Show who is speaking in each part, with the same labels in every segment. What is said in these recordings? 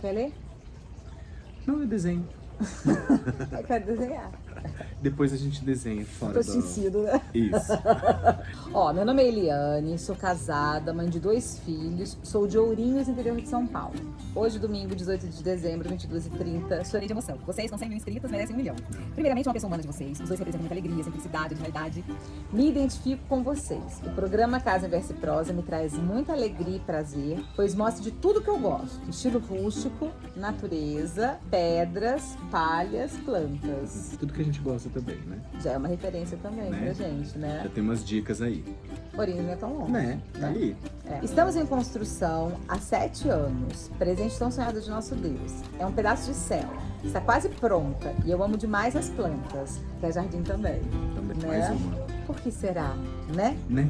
Speaker 1: quer ler?
Speaker 2: Não, eu desenho.
Speaker 1: Eu quero desenhar.
Speaker 2: Depois a gente desenha fora
Speaker 1: Tô sentido, né?
Speaker 2: Isso.
Speaker 1: Ó, meu nome é Eliane, sou casada, mãe de 2 filhos, sou de Ourinhos, interior de São Paulo. Hoje, domingo, 18 de dezembro, 22h30, chorei de emoção. Vocês com 100 mil inscritos merecem 1 milhão. Primeiramente, uma pessoa humana de vocês. Os dois representam muita alegria, simplicidade, originalidade. Me identifico com vocês. O programa Casa em Verso e Prosa me traz muita alegria e prazer, pois mostra de tudo que eu gosto. Estilo rústico, natureza, pedras, palhas, plantas.
Speaker 2: Tudo que a gente gosta também, né?
Speaker 1: Já é uma referência também pra gente, né?
Speaker 2: Já tem umas dicas aí.
Speaker 1: Ourinhos não é tão longe.
Speaker 2: Né? Tá ali.
Speaker 1: É. Estamos em construção há 7 anos. Presente tão sonhado de nosso Deus. É um pedaço de céu. Está quase pronta. E eu amo demais as plantas. Que é jardim também.
Speaker 2: Também
Speaker 1: Né?
Speaker 2: mais uma.
Speaker 1: Por que será? Né?
Speaker 2: Né?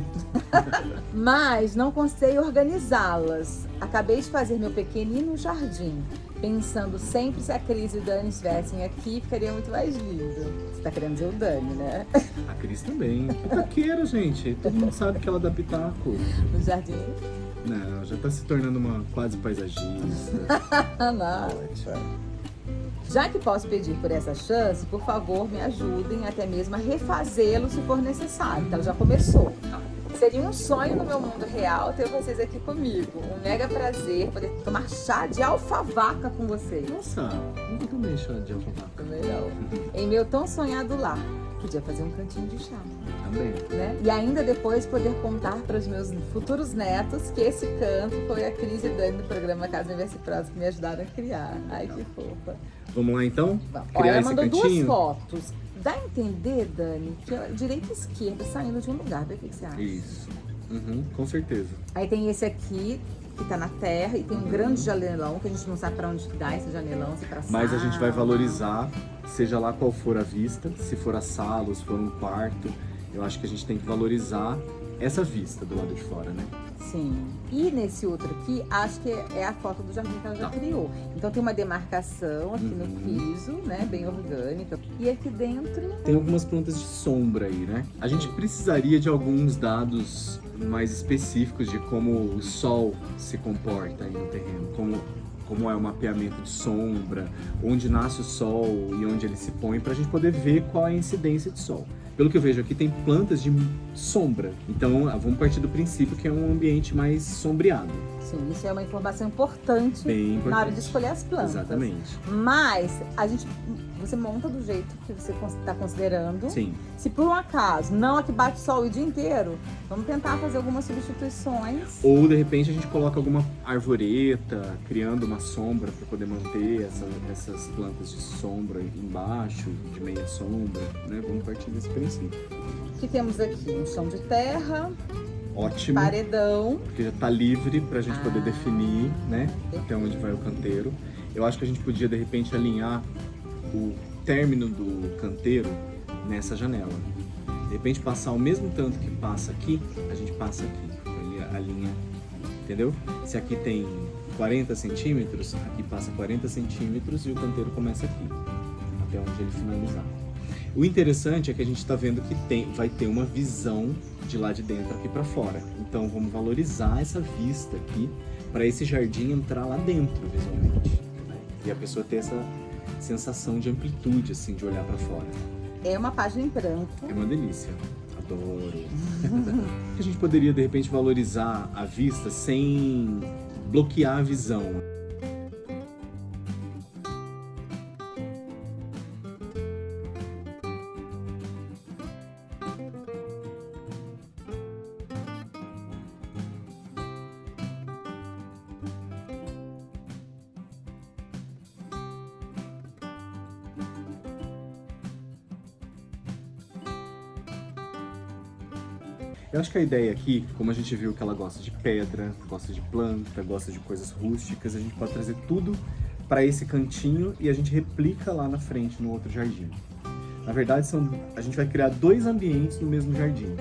Speaker 1: Mas não consegui organizá-las. Acabei de fazer meu pequenino jardim. Pensando sempre se a Cris e o Dani estivessem aqui, ficaria muito mais lindo. Você tá querendo dizer o Dani, né?
Speaker 2: A Cris também. Pitaqueira, gente. Todo mundo sabe que ela dá pitaco.
Speaker 1: No jardim.
Speaker 2: Não, já tá se tornando uma quase paisagista.
Speaker 1: Não. Já que posso pedir por essa chance, por favor, me ajudem até mesmo a refazê-lo se for necessário. Então já começou. Seria um sonho no meu mundo real ter vocês aqui comigo. Um mega prazer poder tomar chá de alfavaca com vocês.
Speaker 2: Nossa, nunca tomei chá de alfavaca.
Speaker 1: Também não. Em meu tão sonhado lar. Podia fazer um cantinho de chá.
Speaker 2: Também.
Speaker 1: Né? E ainda depois poder contar para os meus futuros netos que esse canto foi a Cris e Dani do programa Casa em Verso e Prosa que me ajudaram a criar. Ai, que fofa.
Speaker 2: Vamos lá então?
Speaker 1: Vamos.
Speaker 2: Criar
Speaker 1: Ela
Speaker 2: esse
Speaker 1: mandou
Speaker 2: cantinho?
Speaker 1: 2 fotos. Dá a entender, Dani, que é direita e esquerda saindo de um lugar. Vê o que você acha.
Speaker 2: Isso. Uhum, com certeza.
Speaker 1: Aí tem esse aqui, que tá na terra, e tem um grande janelão, que a gente não sabe pra onde que dá esse janelão, se pra sala.
Speaker 2: Mas a gente vai valorizar, seja lá qual for a vista, se for a sala, ou se for um quarto. Eu acho que a gente tem que valorizar essa vista do lado de fora, né?
Speaker 1: Sim. E nesse outro aqui, acho que é a foto do jardim que ela já criou. Então tem uma demarcação aqui no piso, né? Bem orgânica. E aqui dentro...
Speaker 2: Tem algumas plantas de sombra aí, né? A gente precisaria de alguns dados mais específicos de como o sol se comporta aí no terreno. Como é o mapeamento de sombra, onde nasce o sol e onde ele se põe, pra gente poder ver qual é a incidência de sol. Pelo que eu vejo aqui, tem plantas de sombra. Então, vamos partir do princípio que é um ambiente mais sombreado.
Speaker 1: Sim, isso é uma informação importante,
Speaker 2: Bem importante.
Speaker 1: na hora de escolher as plantas.
Speaker 2: Exatamente.
Speaker 1: Mas você monta do jeito que você está considerando.
Speaker 2: Sim.
Speaker 1: Se por um acaso não aqui bate sol o dia inteiro, vamos tentar fazer algumas substituições.
Speaker 2: Ou, de repente, a gente coloca alguma arvoreta, criando uma sombra para poder manter essas plantas de sombra embaixo, de meia sombra, né? Vamos partir desse princípio.
Speaker 1: O que temos aqui? Um chão de terra,
Speaker 2: Ótimo.
Speaker 1: paredão.
Speaker 2: Porque já tá livre pra gente poder definir, né? Até onde vai o canteiro. Eu acho que a gente podia, de repente, alinhar o término do canteiro nessa janela. De repente, passar o mesmo tanto que passa aqui, a gente passa aqui. A linha, entendeu? Se aqui tem 40 centímetros, aqui passa 40 centímetros e o canteiro começa aqui, até onde ele finalizar. O interessante é que a gente está vendo que vai ter uma visão de lá de dentro aqui para fora. Então vamos valorizar essa vista aqui para esse jardim entrar lá dentro visualmente, né? E a pessoa ter essa sensação de amplitude, assim, de olhar para fora.
Speaker 1: É uma página em branco.
Speaker 2: É uma delícia. Adoro. A gente poderia de repente valorizar a vista sem bloquear a visão. Eu acho que a ideia aqui, como a gente viu que ela gosta de pedra, gosta de planta, gosta de coisas rústicas, a gente pode trazer tudo para esse cantinho e a gente replica lá na frente, no outro jardim. Na verdade, a gente vai criar 2 ambientes no mesmo jardim.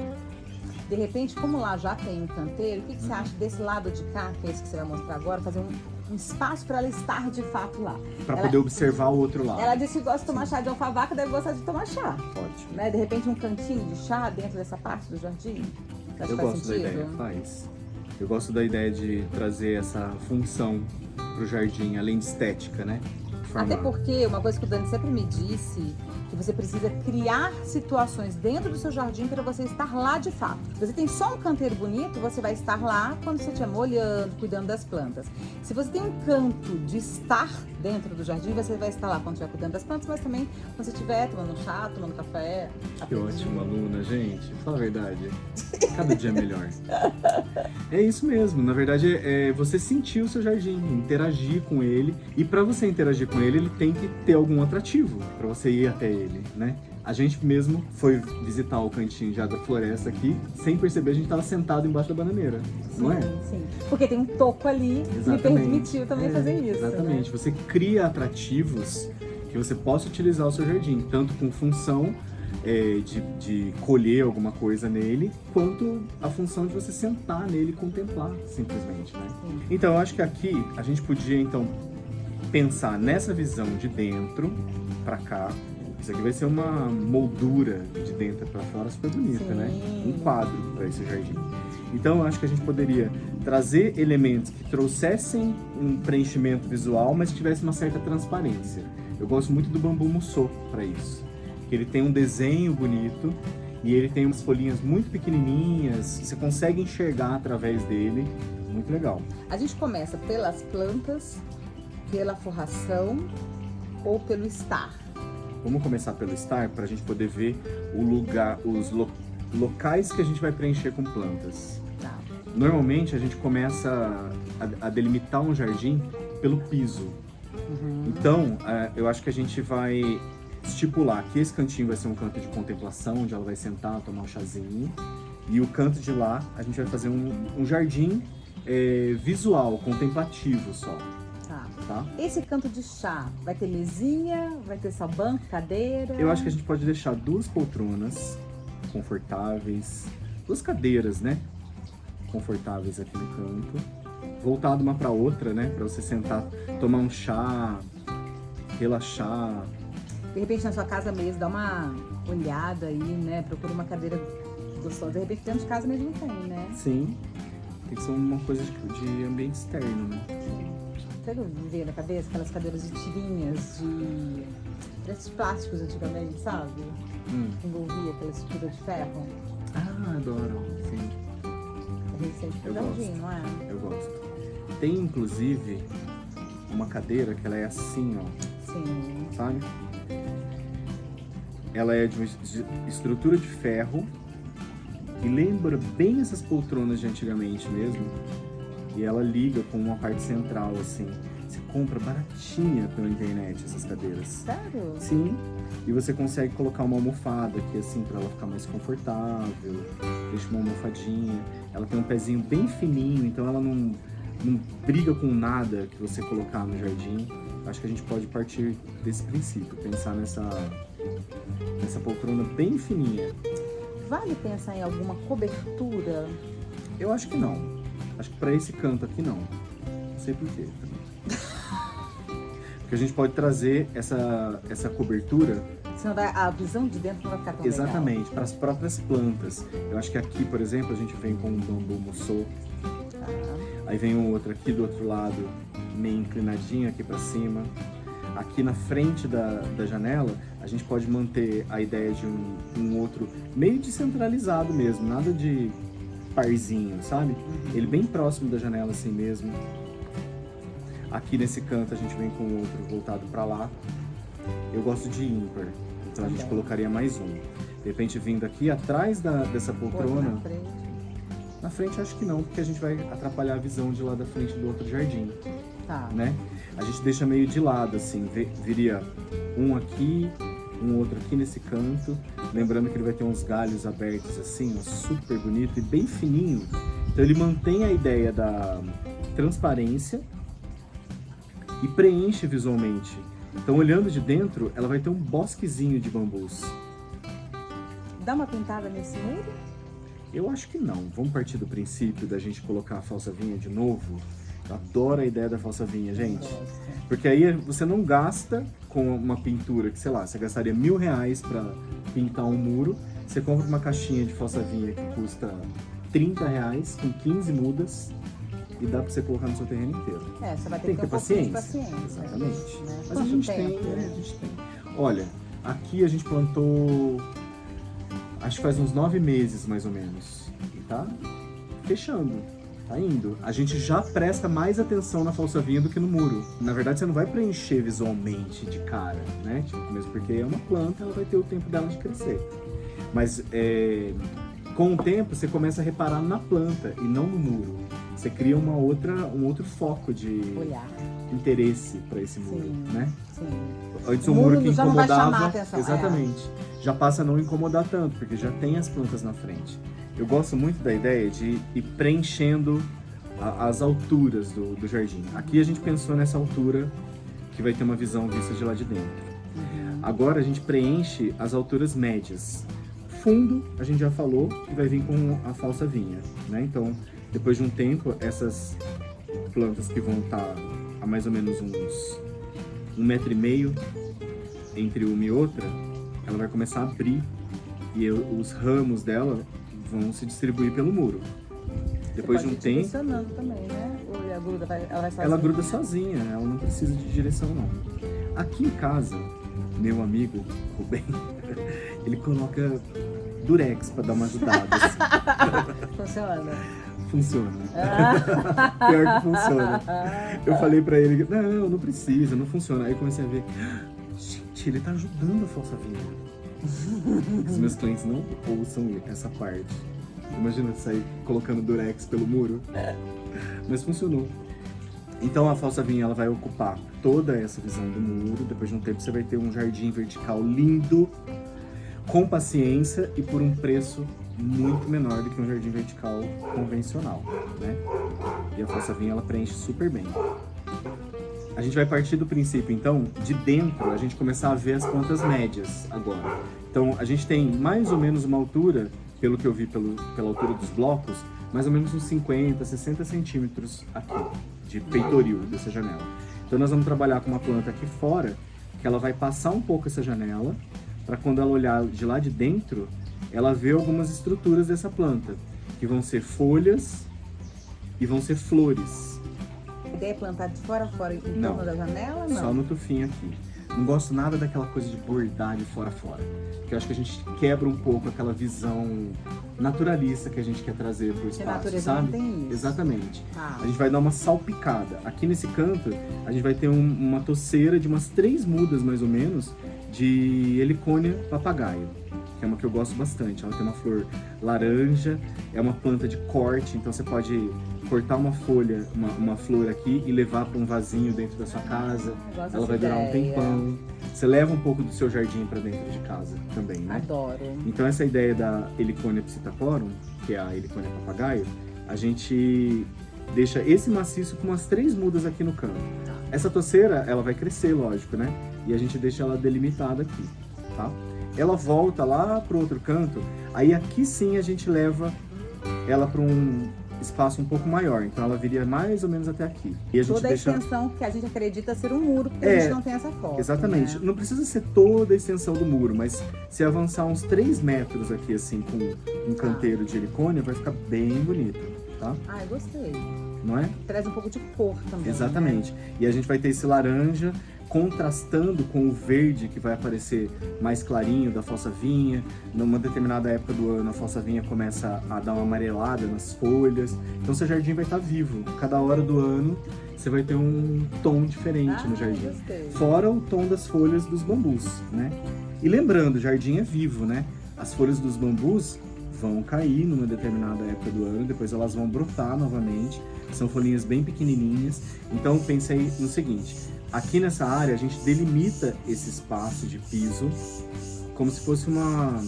Speaker 1: De repente, como lá já tem um canteiro, o que você acha desse lado de cá, que é esse que você vai mostrar agora, fazer um espaço para ela estar de fato lá?
Speaker 2: Para poder observar o outro lado.
Speaker 1: Ela disse que gosta de tomar chá de alfavaca, deve gostar de tomar chá.
Speaker 2: Ótimo.
Speaker 1: Né? De repente, um cantinho de chá dentro dessa parte do jardim. Acho
Speaker 2: Eu
Speaker 1: que faz
Speaker 2: gosto da
Speaker 1: sentido?
Speaker 2: ideia, faz. Eu gosto da ideia de trazer essa função pro jardim, além de estética, né?
Speaker 1: Até porque uma coisa que o Dani sempre me disse, que você precisa criar situações dentro do seu jardim para você estar lá de fato. Se você tem só um canteiro bonito, você vai estar lá quando você estiver molhando, cuidando das plantas. Se você tem um canto de estar dentro do jardim, você vai estar lá quando estiver cuidando das plantas, mas também quando você estiver tomando um chá, tomando café.
Speaker 2: Que ótima aluna, gente. Fala a verdade. Cada dia é melhor. É isso mesmo. Na verdade, é você sentir o seu jardim, interagir com ele. E para você interagir com ele tem que ter algum atrativo para você ir até ele, né? A gente mesmo foi visitar o cantinho já da floresta aqui, sem perceber a gente estava sentado embaixo da bananeira, não é?
Speaker 1: Sim, porque tem um toco ali que me permitiu também fazer isso.
Speaker 2: Exatamente,
Speaker 1: né?
Speaker 2: Você cria atrativos que você possa utilizar o seu jardim, tanto com função de colher alguma coisa nele, quanto a função de você sentar nele e contemplar, simplesmente, né?
Speaker 1: Sim.
Speaker 2: Então, eu acho que aqui a gente podia, então, pensar nessa visão de dentro para cá. Isso aqui vai ser uma moldura de dentro para fora super bonita,
Speaker 1: Sim.
Speaker 2: né? Um quadro para esse jardim. Então, eu acho que a gente poderia trazer elementos que trouxessem um preenchimento visual, mas que tivesse uma certa transparência. Eu gosto muito do bambu mussô para isso. Que ele tem um desenho bonito e ele tem umas folhinhas muito pequenininhas que você consegue enxergar através dele. Muito legal.
Speaker 1: A gente começa pelas plantas, pela forração ou pelo estar?
Speaker 2: Vamos começar pelo estar para a gente poder ver o lugar, os locais que a gente vai preencher com plantas.
Speaker 1: Tá.
Speaker 2: Normalmente a gente começa a delimitar um jardim pelo piso. Então, eu acho que a gente vai estipular que esse cantinho vai ser um canto de contemplação, onde ela vai sentar, tomar um chazinho. E o canto de lá, a gente vai fazer um jardim visual, contemplativo só. Tá?
Speaker 1: Esse canto de chá, vai ter mesinha, vai ter só banco, cadeira?
Speaker 2: Eu acho que a gente pode deixar 2 poltronas confortáveis, 2 cadeiras, né? Confortáveis aqui no canto, voltado uma para outra, né? Para você sentar, tomar um chá, relaxar.
Speaker 1: De repente na sua casa mesmo, dá uma olhada aí, né? Procura uma cadeira gostosa. De repente dentro de casa mesmo tem, né?
Speaker 2: Sim, tem que ser uma coisa de ambiente externo, né?
Speaker 1: Sabe o que me veio na cabeça? Aquelas cadeiras de tirinhas, desses plásticos antigamente, sabe? Que envolvia aquela estrutura de ferro.
Speaker 2: Ah, adoro, sim.
Speaker 1: A gente sente
Speaker 2: Eu
Speaker 1: pesadinho, não é?
Speaker 2: Eu gosto. Tem, inclusive, uma cadeira que ela é assim, ó.
Speaker 1: Sim.
Speaker 2: Sabe? Ela é de uma estrutura de ferro e lembra bem essas poltronas de antigamente mesmo. E ela liga com uma parte central, assim. Você compra baratinha pela internet essas cadeiras.
Speaker 1: Sério?
Speaker 2: Sim. E você consegue colocar uma almofada aqui, assim, pra ela ficar mais confortável. Deixa uma almofadinha. Ela tem um pezinho bem fininho, então ela não briga com nada que você colocar no jardim. Acho que a gente pode partir desse princípio, pensar nessa poltrona bem fininha.
Speaker 1: Vale pensar em alguma cobertura?
Speaker 2: Eu acho que não. Acho que pra esse canto aqui não. Não sei por quê. Porque a gente pode trazer essa cobertura.
Speaker 1: Senão a visão de dentro não vai ficar tão
Speaker 2: exatamente, para as próprias plantas. Eu acho que aqui, por exemplo, a gente vem com um bambu mussô.
Speaker 1: Tá.
Speaker 2: Aí vem um outro aqui do outro lado, meio inclinadinho aqui para cima. Aqui na frente da janela, a gente pode manter a ideia de um outro meio descentralizado mesmo, nada de parzinho, sabe? Ele bem próximo da janela assim mesmo. Aqui nesse canto a gente vem com o outro voltado para lá. Eu gosto de ímpar, então a gente colocaria mais um. De repente vindo aqui atrás dessa poltrona. Na frente acho que não, porque a gente vai atrapalhar a visão de lá da frente do outro jardim.
Speaker 1: Tá.
Speaker 2: Né? A gente deixa meio de lado, assim, viria um aqui, um outro aqui nesse canto. Lembrando que ele vai ter uns galhos abertos assim, ó, super bonito e bem fininho. Então ele mantém a ideia da transparência e preenche visualmente. Então olhando de dentro, ela vai ter um bosquezinho de bambus.
Speaker 1: Dá uma pintada nesse muro?
Speaker 2: Eu acho que não. Vamos partir do princípio da gente colocar a falsa vinha de novo. Eu adoro a ideia da falsa vinha, gente. Porque aí você não gasta com uma pintura que, sei lá, você gastaria R$1.000 pra pintar um muro. Você compra uma caixinha de falsa vinha que custa R$30, com 15 mudas. e dá pra você colocar no seu terreno inteiro.
Speaker 1: Você vai ter
Speaker 2: Tem
Speaker 1: que
Speaker 2: que
Speaker 1: ter
Speaker 2: ter
Speaker 1: um pouquinho de
Speaker 2: paciência.
Speaker 1: paciência.
Speaker 2: Exatamente.
Speaker 1: Né?
Speaker 2: Mas a
Speaker 1: Quanto
Speaker 2: gente
Speaker 1: tempo?
Speaker 2: tem, né? A gente tem. Olha, aqui a gente plantou, acho que faz uns 9 meses mais ou menos. E tá fechando, tá indo. A gente já presta mais atenção na falsa-vinha do que no muro. Na verdade, você não vai preencher visualmente de cara, né? Tipo, mesmo porque é uma planta, ela vai ter o tempo dela de crescer. Mas com o tempo, você começa a reparar na planta e não no muro. Você cria um outro foco de
Speaker 1: Olhar.
Speaker 2: interesse para esse muro,
Speaker 1: Sim.
Speaker 2: né?
Speaker 1: Sim.
Speaker 2: Antes
Speaker 1: O
Speaker 2: o muro
Speaker 1: muro
Speaker 2: que
Speaker 1: já não vai chamar a
Speaker 2: incomodava,
Speaker 1: atenção,
Speaker 2: exatamente, já passa a não incomodar tanto, porque já tem as plantas na frente. Eu gosto muito da ideia de ir preenchendo as alturas do jardim. Aqui a gente pensou nessa altura que vai ter uma visão vista de lá de dentro. Agora a gente preenche as alturas médias. Fundo, a gente já falou que vai vir com a falsa vinha, né? Então, depois de um tempo, essas plantas que vão estar a mais ou menos uns 1,5 m entre uma e outra, ela vai começar a abrir e os ramos dela vão se distribuir pelo muro. Depois de um tempo,
Speaker 1: Direcionando também, né? Ou ela vai sozinha?
Speaker 2: ela gruda sozinha, ela não precisa de direção não. Aqui em casa, meu amigo Rubem, ele coloca durex para dar uma ajudada.
Speaker 1: Funciona.
Speaker 2: Funciona. Pior que funciona. Eu falei pra ele, não precisa, não funciona. Aí eu comecei a ver, gente, ele tá ajudando a falsa-vinha. Os meus clientes não ouçam essa parte. Imagina sair colocando durex pelo muro. Mas funcionou. Então a falsa-vinha ela vai ocupar toda essa visão do muro. Depois de um tempo você vai ter um jardim vertical lindo, com paciência e por um preço muito menor do que um jardim vertical convencional, né? E a falsa-vinha ela preenche super bem. A gente vai partir do princípio, então, de dentro, a gente começar a ver as plantas médias agora. Então, a gente tem mais ou menos uma altura, pelo que eu vi pela altura dos blocos, mais ou menos uns 50, 60 centímetros aqui, de peitoril dessa janela. Então, nós vamos trabalhar com uma planta aqui fora, que ela vai passar um pouco essa janela, para quando ela olhar de lá de dentro, ela vê algumas estruturas dessa planta, que vão ser folhas e vão ser flores.
Speaker 1: A ideia é plantar de fora a fora em
Speaker 2: Não,
Speaker 1: torno da janela? Não.
Speaker 2: só no tufinho aqui. Não gosto nada daquela coisa de bordar de fora a fora, porque eu acho que a gente quebra um pouco aquela visão naturalista que a gente quer trazer para o espaço,
Speaker 1: a natureza
Speaker 2: sabe?
Speaker 1: não tem isso.
Speaker 2: Exatamente.
Speaker 1: Ah.
Speaker 2: A gente vai dar uma salpicada. Aqui nesse canto, a gente vai ter uma toceira de umas 3 mudas, mais ou menos, de helicônia papagaio, que é uma que eu gosto bastante. Ela tem uma flor laranja, é uma planta de corte, então você pode cortar uma folha, uma flor aqui e levar para um vasinho dentro da sua casa. Ela vai durar um tempão. Você leva um pouco do seu jardim para dentro de casa também, né?
Speaker 1: Adoro.
Speaker 2: Então essa ideia da Heliconia psittacorum, que é a helicônia papagaio, a gente deixa esse maciço com umas 3 mudas aqui no canto. Essa toceira, ela vai crescer, lógico, né? E a gente deixa ela delimitada aqui, tá? Ela volta lá pro outro canto, aí aqui sim a gente leva ela para um espaço um pouco maior, então ela viria mais ou menos até aqui. E a gente
Speaker 1: toda a
Speaker 2: deixa...
Speaker 1: extensão que a gente acredita ser um muro, porque a gente não tem essa foto.
Speaker 2: Exatamente.
Speaker 1: Né?
Speaker 2: Não precisa ser toda a extensão do muro, mas se avançar uns 3 metros aqui, assim, com um canteiro de helicônia, vai ficar bem bonito, tá?
Speaker 1: Ah, eu gostei.
Speaker 2: Não é?
Speaker 1: Traz um pouco de cor também.
Speaker 2: Exatamente.
Speaker 1: Né?
Speaker 2: E a gente vai ter esse laranja contrastando com o verde que vai aparecer mais clarinho da falsa-vinha. Numa determinada época do ano, a falsa-vinha começa a dar uma amarelada nas folhas. Então, seu jardim vai estar vivo. Cada hora do ano, você vai ter um tom diferente no jardim.
Speaker 1: Gostei.
Speaker 2: Fora o tom das folhas dos bambus, né? E lembrando, o jardim é vivo, né? As folhas dos bambus vão cair numa determinada época do ano, depois elas vão brotar novamente. São folhinhas bem pequenininhas. Então, pense aí no seguinte. Aqui nessa área, a gente delimita esse espaço de piso como se fosse uma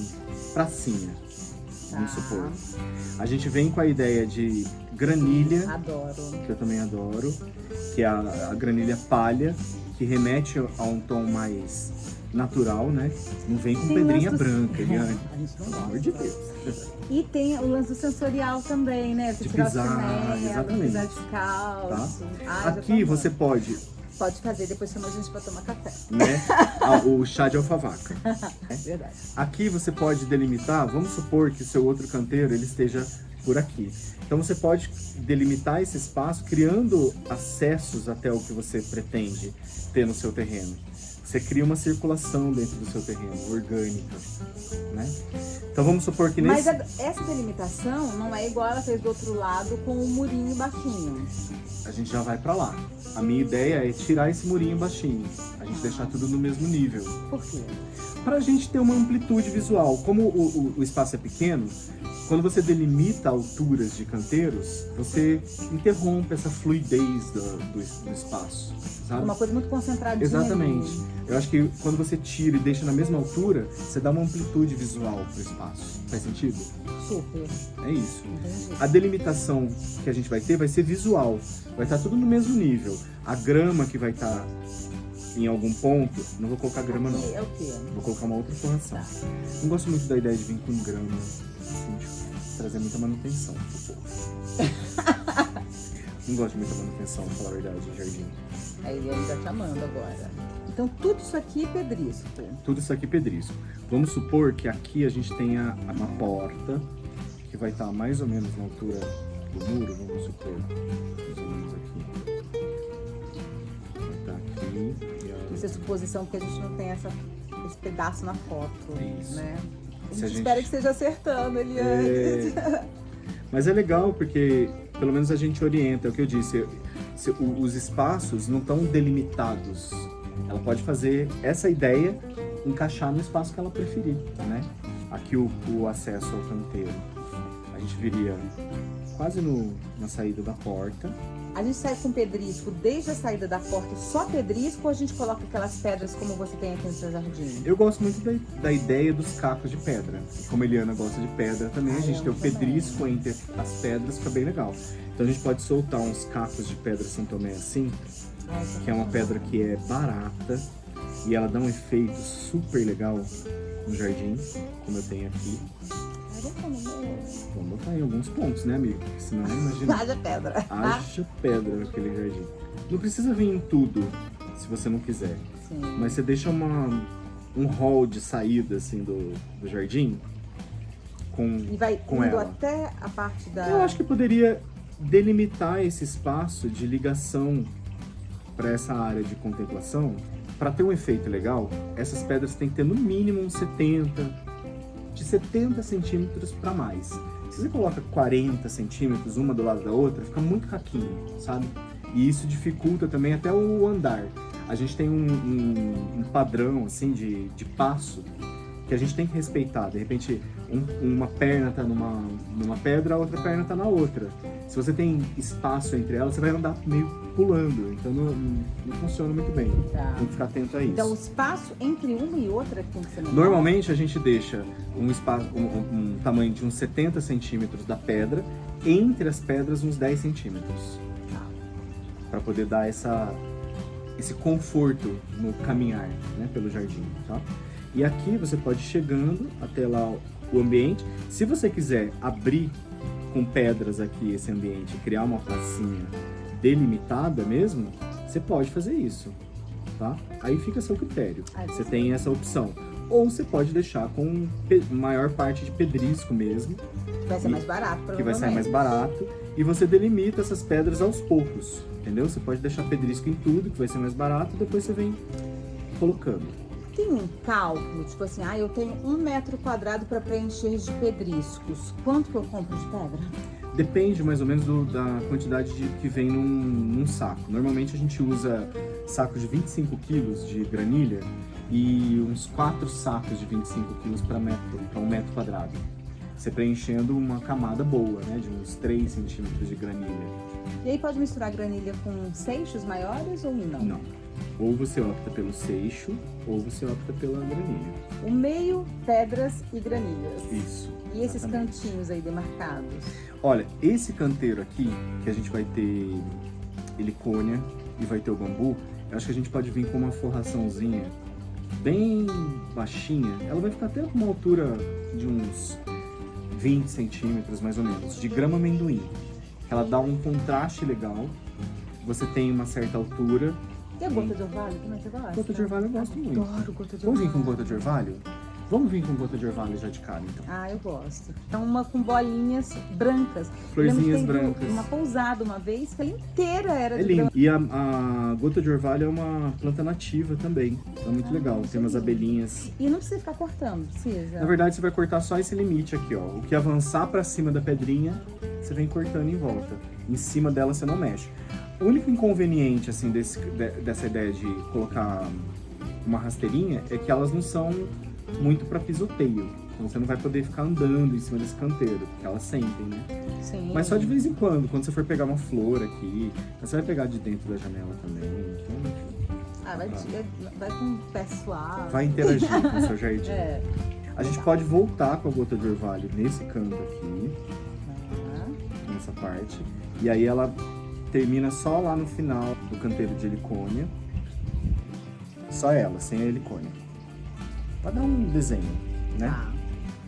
Speaker 2: pracinha, vamos supor. A gente vem com a ideia de granilha,
Speaker 1: Adoro.
Speaker 2: que eu também adoro, que é a granilha palha, que remete a um tom mais natural, né? Não vem com pedrinha branca, Eliane.
Speaker 1: A gente não
Speaker 2: Pelo
Speaker 1: gosta.
Speaker 2: amor de Deus.
Speaker 1: E tem o lance do sensorial também, né? Você
Speaker 2: De
Speaker 1: tirar
Speaker 2: pisar,
Speaker 1: o chinelo,
Speaker 2: exatamente.
Speaker 1: pisar descalço.
Speaker 2: Tá?
Speaker 1: Ah, já
Speaker 2: Aqui
Speaker 1: tô
Speaker 2: você
Speaker 1: amando. Pode fazer, depois chama a gente pra tomar café.
Speaker 2: né, o chá de alfavaca.
Speaker 1: Verdade.
Speaker 2: Aqui você pode delimitar, vamos supor que o seu outro canteiro ele esteja por aqui. Então você pode delimitar esse espaço criando acessos até o que você pretende ter no seu terreno. Você cria uma circulação dentro do seu terreno, orgânica, né? Então vamos supor que nesse...
Speaker 1: Mas essa delimitação não é igual ela fez do outro lado com um murinho baixinho.
Speaker 2: A gente já vai pra lá. A minha ideia é tirar esse murinho baixinho, a gente deixar tudo no mesmo nível.
Speaker 1: Por quê?
Speaker 2: Pra gente ter uma amplitude visual. Como o espaço é pequeno, quando você delimita alturas de canteiros, você interrompe essa fluidez do espaço, sabe?
Speaker 1: Uma coisa muito concentradinha.
Speaker 2: Exatamente.
Speaker 1: Ali.
Speaker 2: Eu acho que quando você tira e deixa na mesma altura, você dá uma amplitude visual pro espaço. Faz sentido?
Speaker 1: Super.
Speaker 2: É isso.
Speaker 1: Entendi.
Speaker 2: A delimitação que a gente vai ter vai ser visual. Vai estar tudo no mesmo nível. A grama que vai estar em algum ponto, não vou colocar grama não.
Speaker 1: É o quê?
Speaker 2: Vou colocar uma outra forração. Não gosto muito da ideia de vir com grama, assim, de trazer muita manutenção pro povo. Não gosto de muita manutenção, pra falar a verdade, em jardim.
Speaker 1: Aí ele tá te amando agora. Então tudo isso aqui é pedrisco.
Speaker 2: Tudo isso aqui é pedrisco. Vamos supor que aqui a gente tenha uma porta que vai estar mais ou menos na altura do muro, vamos supor. Mais ou menos aqui. Vai estar aqui.
Speaker 1: Isso é suposição porque a gente não tem esse pedaço na foto.
Speaker 2: Isso.
Speaker 1: Né? A
Speaker 2: Se
Speaker 1: gente
Speaker 2: a gente-
Speaker 1: espera que esteja acertando, Eliane.
Speaker 2: Mas é legal porque pelo menos a gente orienta, é o que eu disse, os espaços não estão delimitados. Ela pode fazer essa ideia encaixar no espaço que ela preferir, né? Aqui o acesso ao canteiro. A gente viria quase na saída da porta.
Speaker 1: A gente sai com pedrisco desde a saída da porta, só pedrisco, ou a gente coloca aquelas pedras como você tem aqui no seu jardim?
Speaker 2: Eu gosto muito da ideia dos cacos de pedra. Como a Eliana gosta de pedra também, a gente tem o pedrisco entre as pedras, fica bem legal. Então a gente pode soltar uns cacos de pedra São Tomé assim, que é uma pedra que é barata e ela dá um efeito super legal no jardim, como eu tenho aqui. Vamos botar em alguns pontos, né, amigo? Porque senão, imagina,
Speaker 1: Haja pedra.
Speaker 2: haja pedra naquele jardim. Não precisa vir em tudo, se você não quiser.
Speaker 1: Sim.
Speaker 2: Mas você deixa um hall de saída, assim, do jardim
Speaker 1: E vai
Speaker 2: com
Speaker 1: indo
Speaker 2: ela.
Speaker 1: até a parte da...
Speaker 2: Eu acho que poderia delimitar esse espaço de ligação para essa área de contemplação. Para ter um efeito legal, essas pedras têm que ter no mínimo uns 70 centímetros para mais. Se você coloca 40 centímetros uma do lado da outra, fica muito caquinho, sabe? E isso dificulta também até o andar. A gente tem um padrão assim de passo que a gente tem que respeitar. De repente, uma perna tá numa pedra, a outra perna tá na outra. Se você tem espaço entre elas, você vai andar meio pulando. Então não funciona muito bem.
Speaker 1: Tá.
Speaker 2: Tem que ficar atento a isso.
Speaker 1: Então o espaço entre uma e outra tem que ser menor.
Speaker 2: Normalmente a gente deixa um espaço, um tamanho de uns 70 centímetros da pedra, entre as pedras uns 10 centímetros.
Speaker 1: Tá.
Speaker 2: Para poder dar esse conforto no caminhar, né, pelo jardim, tá? E aqui você pode ir chegando até lá o ambiente. Se você quiser abrir com pedras aqui esse ambiente, criar uma pracinha delimitada mesmo, você pode fazer isso, tá? Aí fica a seu critério. Você tem essa opção. Ou você pode deixar com maior parte de pedrisco mesmo,
Speaker 1: Vai ser mais barato,
Speaker 2: que vai
Speaker 1: provavelmente.
Speaker 2: sair mais barato, e você delimita essas pedras aos poucos, entendeu? Você pode deixar pedrisco em tudo, que vai ser mais barato, e depois você vem colocando.
Speaker 1: Tem um cálculo, tipo assim, eu tenho 1 metro quadrado para preencher de pedriscos. Quanto que eu compro de pedra?
Speaker 2: Depende mais ou menos da quantidade que vem num saco. Normalmente a gente usa saco de 25 quilos de granilha e uns 4 sacos de 25 quilos para 1 metro quadrado. Você preenchendo uma camada boa, né, de uns 3 centímetros de granilha.
Speaker 1: E aí pode misturar granilha com seixos maiores ou não?
Speaker 2: Não. Ou você opta pelo seixo, ou você opta pela granilha.
Speaker 1: O meio, pedras e granilhas.
Speaker 2: Isso.
Speaker 1: E esses
Speaker 2: exatamente.
Speaker 1: cantinhos aí demarcados?
Speaker 2: Olha, esse canteiro aqui, que a gente vai ter helicônia e vai ter o bambu, eu acho que a gente pode vir com uma forraçãozinha bem baixinha. Ela vai ficar até com uma altura de uns 20 centímetros, mais ou menos, de grama amendoim. Ela dá um contraste legal, você tem uma certa altura.
Speaker 1: E a gota de orvalho? Como é que você gosta?
Speaker 2: Gota de orvalho eu gosto muito.
Speaker 1: Adoro gota de
Speaker 2: Vamos vir
Speaker 1: orvalho.
Speaker 2: com gota de orvalho? Vamos vir com gota de orvalho já de cara, então.
Speaker 1: Ah, eu gosto. Então uma com bolinhas brancas.
Speaker 2: Florzinhas
Speaker 1: Eu lembro que teve
Speaker 2: brancas.
Speaker 1: uma pousada uma vez que ela inteira era
Speaker 2: É
Speaker 1: de
Speaker 2: lindo. E a gota de orvalho é uma planta nativa também. É muito legal. Tem umas abelhinhas.
Speaker 1: E não precisa ficar cortando, precisa.
Speaker 2: Na verdade, você vai cortar só esse limite aqui, ó. O que avançar pra cima da pedrinha, você vem cortando em volta. Em cima dela você não mexe. O único inconveniente, assim, dessa ideia de colocar uma rasteirinha é que elas não são muito para pisoteio. Então você não vai poder ficar andando em cima desse canteiro, porque elas sentem, né?
Speaker 1: Sim.
Speaker 2: Mas só de vez em quando você for pegar uma flor aqui, você vai pegar de dentro da janela também. Então, enfim.
Speaker 1: Vai com o pé suave.
Speaker 2: Vai interagir com o seu jardim.
Speaker 1: É.
Speaker 2: A gente pode voltar com a gota de orvalho nesse canto aqui,
Speaker 1: Tá.
Speaker 2: nessa parte. E aí ela termina só lá no final do canteiro de helicônia. Só ela, sem a helicônia. Pra dar um desenho, né?
Speaker 1: Tá.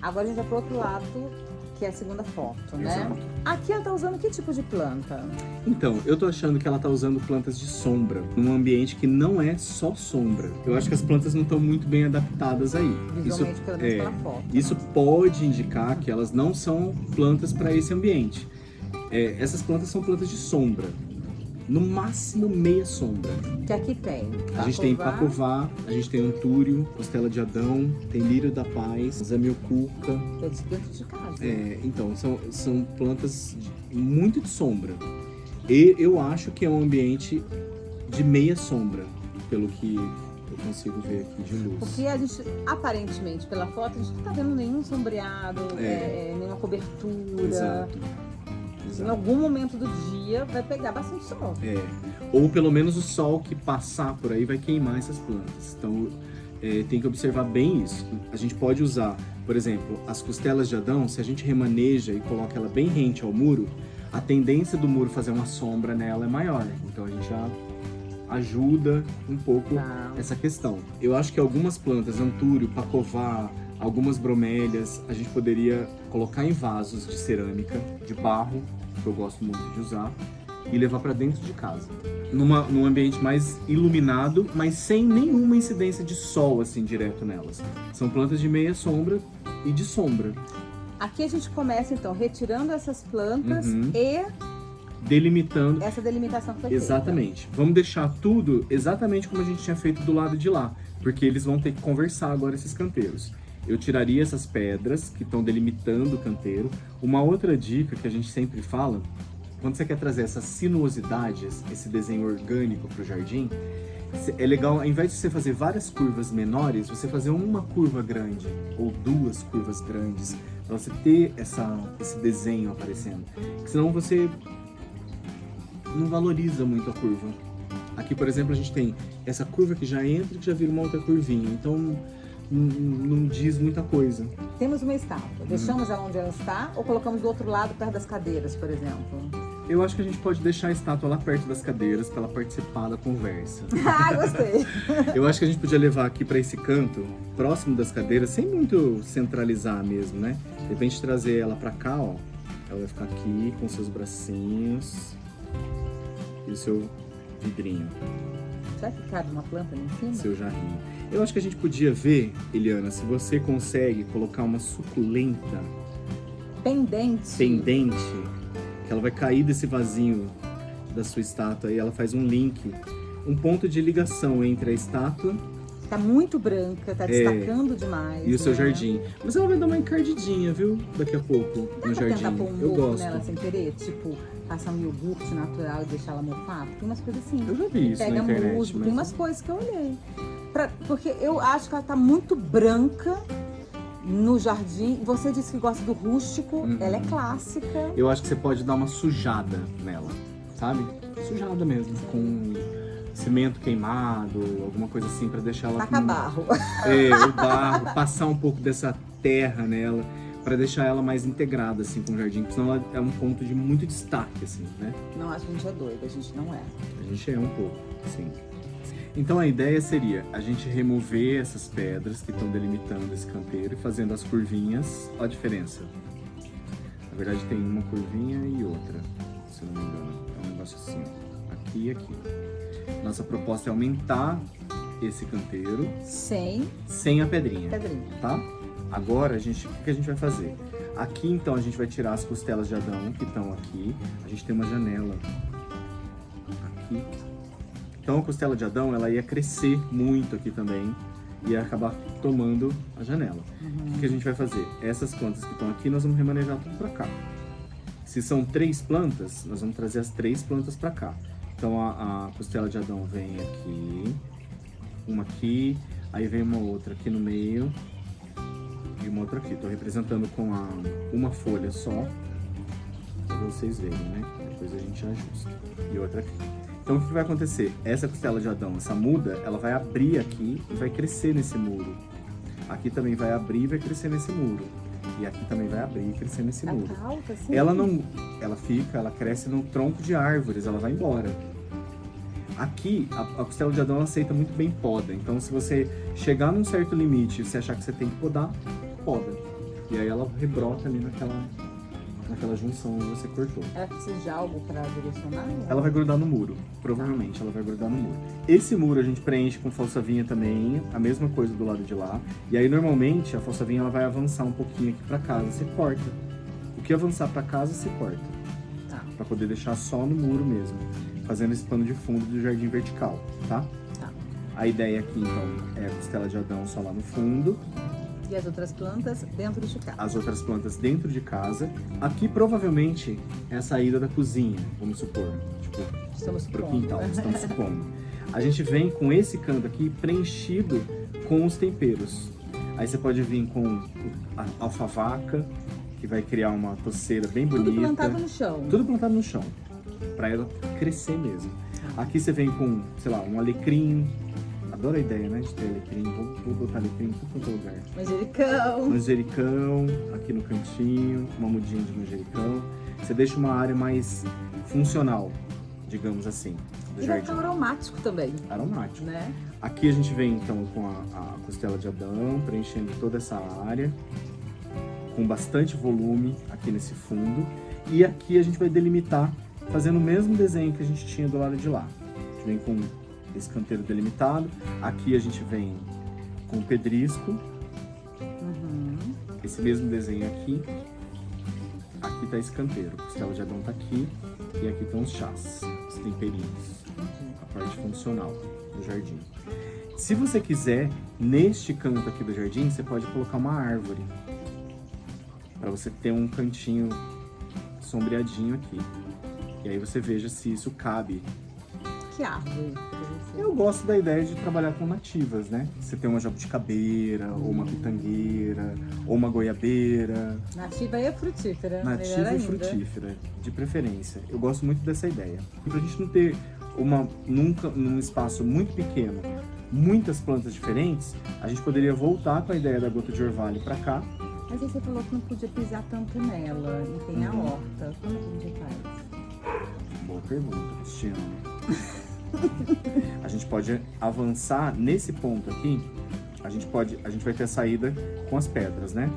Speaker 1: Agora a gente vai pro outro lado, que é a segunda foto, né?
Speaker 2: Exato.
Speaker 1: Aqui ela tá usando que tipo de planta?
Speaker 2: Então, eu tô achando que ela tá usando plantas de sombra, num ambiente que não é só sombra. Eu acho que as plantas não estão muito bem adaptadas aí.
Speaker 1: Visualmente, pelo menos pela foto.
Speaker 2: Isso pode indicar que elas não são plantas para esse ambiente. Essas plantas são plantas de sombra. No máximo meia sombra.
Speaker 1: Que aqui tem.
Speaker 2: A gente tem pacová, a gente tem antúrio, costela de Adão, tem lírio da paz, zamioculca.
Speaker 1: É de dentro de casa.
Speaker 2: Então, são plantas muito de sombra. E eu acho que é um ambiente de meia sombra, pelo que eu consigo ver aqui de luz.
Speaker 1: Porque a gente, aparentemente, pela foto, a gente não tá vendo nenhum sombreado, nenhuma cobertura.
Speaker 2: Exato.
Speaker 1: Em algum momento do dia vai pegar bastante sol.
Speaker 2: Ou pelo menos o sol que passar por aí vai queimar essas plantas. Então tem que observar bem isso. A gente pode usar, por exemplo, as costelas de Adão, se a gente remaneja e coloca ela bem rente ao muro, a tendência do muro fazer uma sombra nela é maior. Então a gente já ajuda um pouco essa questão. Eu acho que algumas plantas, antúrio, pacová, algumas bromélias, a gente poderia colocar em vasos de cerâmica, de barro, que eu gosto muito de usar, e levar para dentro de casa. Num ambiente mais iluminado, mas sem nenhuma incidência de sol assim direto nelas. São plantas de meia sombra e de sombra.
Speaker 1: Aqui a gente começa então retirando essas plantas e
Speaker 2: delimitando.
Speaker 1: Essa delimitação que foi
Speaker 2: Exatamente. Vamos deixar tudo exatamente como a gente tinha feito do lado de lá, porque eles vão ter que conversar agora esses canteiros. Eu tiraria essas pedras que estão delimitando o canteiro. Uma outra dica que a gente sempre fala, quando você quer trazer essas sinuosidades, esse desenho orgânico para o jardim, é legal, ao invés de você fazer várias curvas menores, você fazer uma curva grande ou duas curvas grandes, para você ter esse desenho aparecendo. Porque senão você não valoriza muito a curva. Aqui, por exemplo, a gente tem essa curva que já entra e que já vira uma outra curvinha. Então, não diz muita coisa.
Speaker 1: Temos uma estátua. Deixamos ela onde ela está ou colocamos do outro lado, perto das cadeiras, por exemplo?
Speaker 2: Eu acho que a gente pode deixar a estátua lá perto das cadeiras para ela participar da conversa.
Speaker 1: Ah, gostei!
Speaker 2: Eu acho que a gente podia levar aqui para esse canto, próximo das cadeiras, sem muito centralizar mesmo, né? De repente trazer ela para cá, ó. Ela vai ficar aqui com seus bracinhos e o seu vidrinho.
Speaker 1: Será que cabe uma planta ali em cima?
Speaker 2: Seu jarrinho. Eu acho que a gente podia ver, Eliana, se você consegue colocar uma suculenta
Speaker 1: pendente,
Speaker 2: que ela vai cair desse vasinho da sua estátua e ela faz um link, um ponto de ligação entre a estátua
Speaker 1: tá muito branca, tá destacando demais.
Speaker 2: E o seu jardim. Mas ela vai dar uma encardidinha, viu? Daqui a pouco no jardim.
Speaker 1: Tentar pôr um
Speaker 2: eu
Speaker 1: ovo
Speaker 2: gosto.
Speaker 1: nela sem querer, tipo, passar um iogurte natural e deixar ela mofar. Tem umas coisas assim.
Speaker 2: Eu já vi isso
Speaker 1: pega
Speaker 2: na internet.
Speaker 1: musgo,
Speaker 2: mas...
Speaker 1: tem umas coisas que eu olhei. Porque eu acho que ela tá muito branca no jardim. Você disse que gosta do rústico, ela é clássica.
Speaker 2: Eu acho que você pode dar uma sujada nela, sabe? Sujada mesmo, com cimento queimado, alguma coisa assim, pra deixar ela...
Speaker 1: Taca barro.
Speaker 2: O barro, passar um pouco dessa terra nela, pra deixar ela mais integrada, assim, com o jardim, porque senão ela é um ponto de muito destaque, assim, né?
Speaker 1: Não, acho que a gente é doido, a gente não é.
Speaker 2: A gente é um pouco, sim. Então a ideia seria a gente remover essas pedras que estão delimitando esse canteiro e fazendo as curvinhas. Olha a diferença. Na verdade tem uma curvinha e outra, se não me engano. É um negócio assim, aqui e aqui. Nossa proposta é aumentar esse canteiro
Speaker 1: sem
Speaker 2: a pedrinha,
Speaker 1: pedrinha.
Speaker 2: tá? Agora, o que a gente vai fazer? Aqui, então, a gente vai tirar as costelas de Adão, que estão aqui. A gente tem uma janela aqui. Então, a costela de Adão, ela ia crescer muito aqui também. E ia acabar tomando a janela. O que a gente vai fazer? Essas plantas que estão aqui, nós vamos remanejar tudo pra cá. Se são 3 plantas, nós vamos trazer as 3 plantas pra cá. Então, a costela de Adão vem aqui, uma aqui, aí vem uma outra aqui no meio e uma outra aqui. Estou representando com uma folha só, para vocês verem, né? Depois a gente ajusta. E outra aqui. Então, o que vai acontecer? Essa costela de Adão, essa muda, ela vai abrir aqui e vai crescer nesse muro. Aqui também vai abrir e vai crescer nesse muro. E aqui também vai abrir e crescer nesse muro.
Speaker 1: Tá alta, assim?
Speaker 2: Ela cresce no tronco de árvores, ela vai embora. Aqui, a costela de Adão ela aceita muito bem poda. Então, se você chegar num certo limite e você achar que você tem que podar, poda. E aí ela rebrota ali naquela junção onde você cortou.
Speaker 1: Ela precisa de algo para direcionar?
Speaker 2: Ela vai grudar no muro, provavelmente ela vai grudar no muro. Esse muro a gente preenche com falsavinha também, a mesma coisa do lado de lá. E aí normalmente a falsavinha ela vai avançar um pouquinho aqui pra casa, você corta. O que avançar pra casa, você corta.
Speaker 1: Tá.
Speaker 2: Pra poder deixar só no muro mesmo, fazendo esse pano de fundo do jardim vertical, tá?
Speaker 1: Tá.
Speaker 2: A ideia aqui então é a costela de Adão só lá no fundo.
Speaker 1: E as outras plantas dentro de casa.
Speaker 2: As outras plantas dentro de casa. Aqui provavelmente é a saída da cozinha, vamos supor. Tipo,
Speaker 1: Estamos
Speaker 2: pro
Speaker 1: supondo.
Speaker 2: quintal, estamos supondo. A gente vem com esse canto aqui preenchido com os temperos. Aí você pode vir com a alfavaca, que vai criar uma toceira bem bonita.
Speaker 1: Tudo plantado no chão.
Speaker 2: Tudo plantado no chão, pra ela crescer mesmo. Aqui você vem com, sei lá, um alecrim. Adoro a ideia, né, de ter alecrim. Vou botar alecrim em todo quanto é lugar.
Speaker 1: Manjericão.
Speaker 2: Manjericão, aqui no cantinho, uma mudinha de manjericão. Você deixa uma área mais funcional, digamos assim, do
Speaker 1: E vai
Speaker 2: jardim.
Speaker 1: ficar aromático também,
Speaker 2: Aromático.
Speaker 1: né?
Speaker 2: Aqui a gente vem então com a costela de Adão, preenchendo toda essa área, com bastante volume aqui nesse fundo. E aqui a gente vai delimitar, fazendo o mesmo desenho que a gente tinha do lado de lá. A gente vem com esse canteiro delimitado. Aqui a gente vem com pedrisco. Esse mesmo desenho aqui. Aqui tá esse canteiro. A costela de Adão tá aqui. E aqui estão os chás, os temperinhos. A parte funcional do jardim. Se você quiser, neste canto aqui do jardim, você pode colocar uma árvore. Para você ter um cantinho sombreadinho aqui. E aí você veja se isso cabe.
Speaker 1: Que árvore?
Speaker 2: Eu gosto da ideia de trabalhar com nativas, né? Você tem uma jabuticabeira, ou uma pitangueira, ou uma goiabeira.
Speaker 1: Nativa e frutífera. melhor
Speaker 2: Nativa e
Speaker 1: ainda.
Speaker 2: frutífera, de preferência. Eu gosto muito dessa ideia. E pra gente não ter num espaço muito pequeno, muitas plantas diferentes, a gente poderia voltar com a ideia da gota de orvalho pra cá.
Speaker 1: Mas aí você falou que não podia pisar tanto nela. E tem a horta. Como que a gente faz?
Speaker 2: Boa pergunta, Cristiano. A gente pode avançar nesse ponto aqui. A gente vai ter a saída com as pedras, né?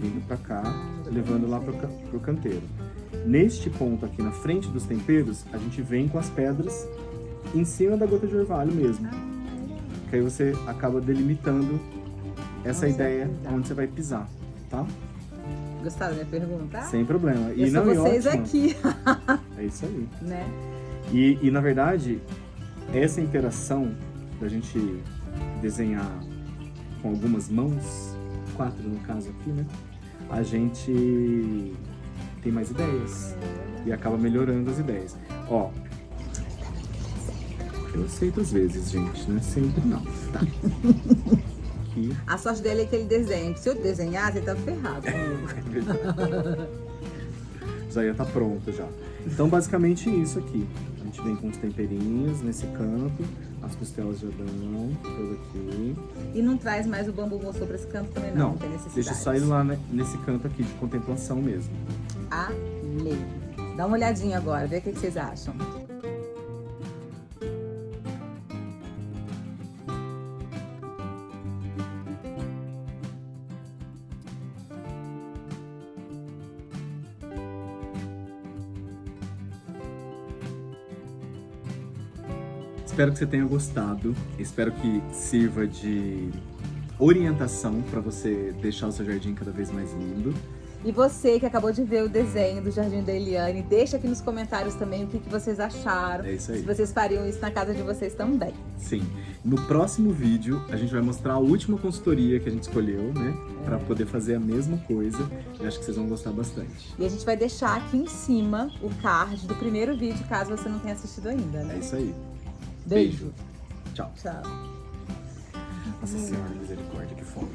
Speaker 2: Vindo pra cá, levando lá pro canteiro. Neste ponto aqui na frente dos temperos, a gente vem com as pedras em cima da gota de orvalho mesmo. Que aí você acaba delimitando essa
Speaker 1: Onde
Speaker 2: ideia
Speaker 1: você vai pisar.
Speaker 2: onde você vai pisar, tá?
Speaker 1: Gostaram da minha pergunta?
Speaker 2: Sem problema.
Speaker 1: Eu sou vocês
Speaker 2: ótimo.
Speaker 1: aqui,
Speaker 2: É isso aí.
Speaker 1: né?
Speaker 2: E na verdade, essa interação da gente desenhar com algumas mãos, 4 no caso aqui, né? A gente tem mais ideias e acaba melhorando as ideias. Ó, eu aceito às vezes, gente, né? Sempre não, tá? Aqui.
Speaker 1: A sorte dele é que ele desenha. Se eu desenhar, você tá ferrado comigo.
Speaker 2: É verdade. Já ia estar pronto já. Então, basicamente isso aqui. A gente vem com os temperinhos nesse canto, as costelas de Adão, tudo aqui.
Speaker 1: E não traz mais o bambu moçô pra esse canto também não, tem necessidade.
Speaker 2: Deixa sair lá nesse canto aqui de contemplação mesmo.
Speaker 1: Amei. Dá uma olhadinha agora, vê o que vocês acham.
Speaker 2: espero que você tenha gostado. Espero que sirva de orientação para você deixar o seu jardim cada vez mais lindo.
Speaker 1: E você que acabou de ver o desenho do Jardim da Eliane, deixa aqui nos comentários também o que vocês acharam.
Speaker 2: É isso aí.
Speaker 1: Se vocês fariam isso na casa de vocês também.
Speaker 2: Sim. No próximo vídeo, a gente vai mostrar a última consultoria que a gente escolheu, né? Pra poder fazer a mesma coisa. Eu acho que vocês vão gostar bastante.
Speaker 1: E a gente vai deixar aqui em cima o card do primeiro vídeo, caso você não tenha assistido ainda, né?
Speaker 2: É isso aí.
Speaker 1: Beijo.
Speaker 2: Tchau.
Speaker 1: Tchau.
Speaker 2: Nossa Senhora, misericórdia, que fome.